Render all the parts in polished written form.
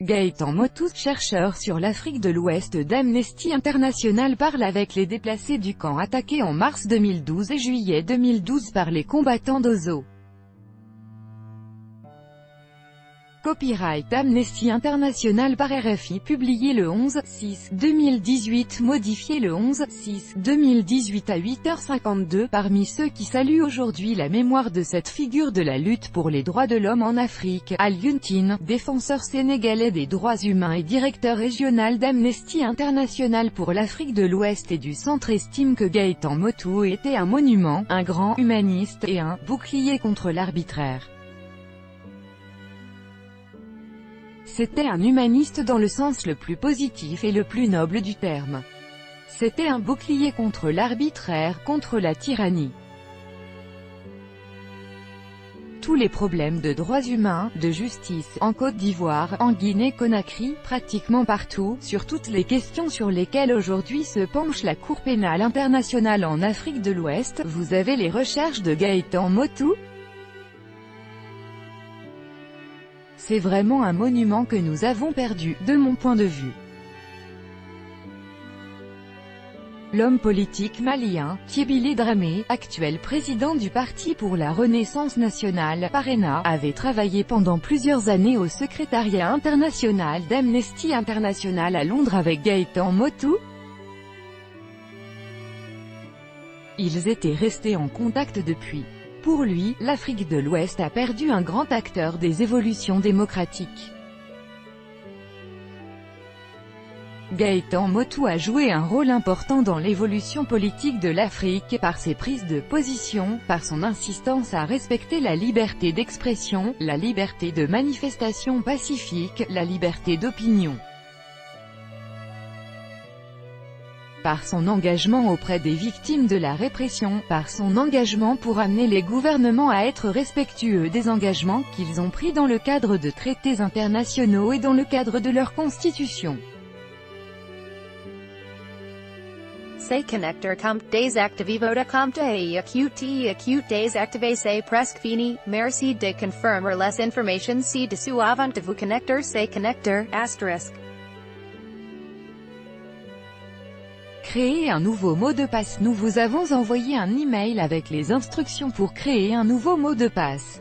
Gaëtan Motou, chercheur sur l'Afrique de l'Ouest d'Amnesty International, parle avec les déplacés du camp attaqués en mars 2012 et juillet 2012 par les combattants d'Ozo. Copyright Amnesty International par RFI, publié le 11/6/2018, modifié le 11/6/2018 à 8h52. Parmi ceux qui saluent aujourd'hui la mémoire de cette figure de la lutte pour les droits de l'homme en Afrique, Alioune Tine, défenseur sénégalais des droits humains et directeur régional d'Amnesty International pour l'Afrique de l'Ouest et du Centre, estime que Gaëtan Motou était un monument, un grand humaniste et un bouclier contre l'arbitraire. C'était un humaniste dans le sens le plus positif et le plus noble du terme. C'était un bouclier contre l'arbitraire, contre la tyrannie. Tous les problèmes de droits humains, de justice, en Côte d'Ivoire, en Guinée-Conakry, pratiquement partout, sur toutes les questions sur lesquelles aujourd'hui se penche la Cour pénale internationale en Afrique de l'Ouest, vous avez les recherches de Gaëtan Motou. C'est vraiment un monument que nous avons perdu, de mon point de vue. L'homme politique malien, Thébilé Dramé, actuel président du Parti pour la Renaissance nationale, PARENA, avait travaillé pendant plusieurs années au secrétariat international d'Amnesty International à Londres avec Gaëtan Motou. Ils étaient restés en contact depuis. Pour lui, l'Afrique de l'Ouest a perdu un grand acteur des évolutions démocratiques. Gaëtan Motou a joué un rôle important dans l'évolution politique de l'Afrique, par ses prises de position, par son insistance à respecter la liberté d'expression, la liberté de manifestation pacifique, la liberté d'opinion. Par son engagement auprès des victimes de la répression, par son engagement pour amener les gouvernements à être respectueux des engagements qu'ils ont pris dans le cadre de traités internationaux et dans le cadre de leur constitution. Say connector comp des activivoda comp acute des active say presque fini, merci de confirmer les informations ci-dessous avant de vous connecter. Say connector, asterisk. Créer un nouveau mot de passe. Nous vous avons envoyé un email avec les instructions pour créer un nouveau mot de passe.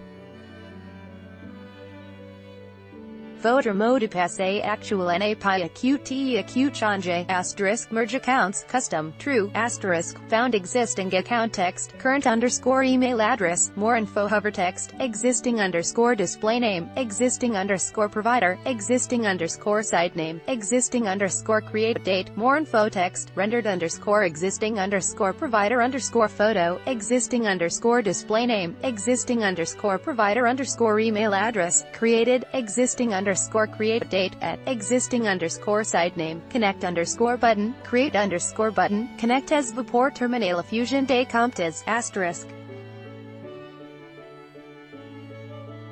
Votre mot de passe actuel n'est pas acute change, asterisk, merge accounts, custom, true, asterisk, found existing account text, current underscore email address, more info hover text, existing underscore display name, existing underscore provider, existing underscore site name, existing underscore create date, more info text, rendered underscore existing underscore provider underscore photo, existing underscore display name, existing underscore provider underscore email address, created, existing underscore create date at, existing underscore site name, connect underscore button, create underscore button, connectes-vous pour terminer la fusion des comptes, asterisk.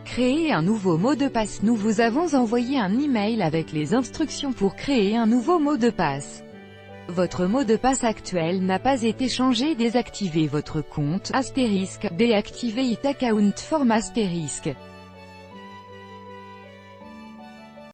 Créer un nouveau mot de passe. Nous vous avons envoyé un email avec les instructions pour créer un nouveau mot de passe. Votre mot de passe actuel n'a pas été changé. Désactivez votre compte, astérisque, déactivez it account form astérisque.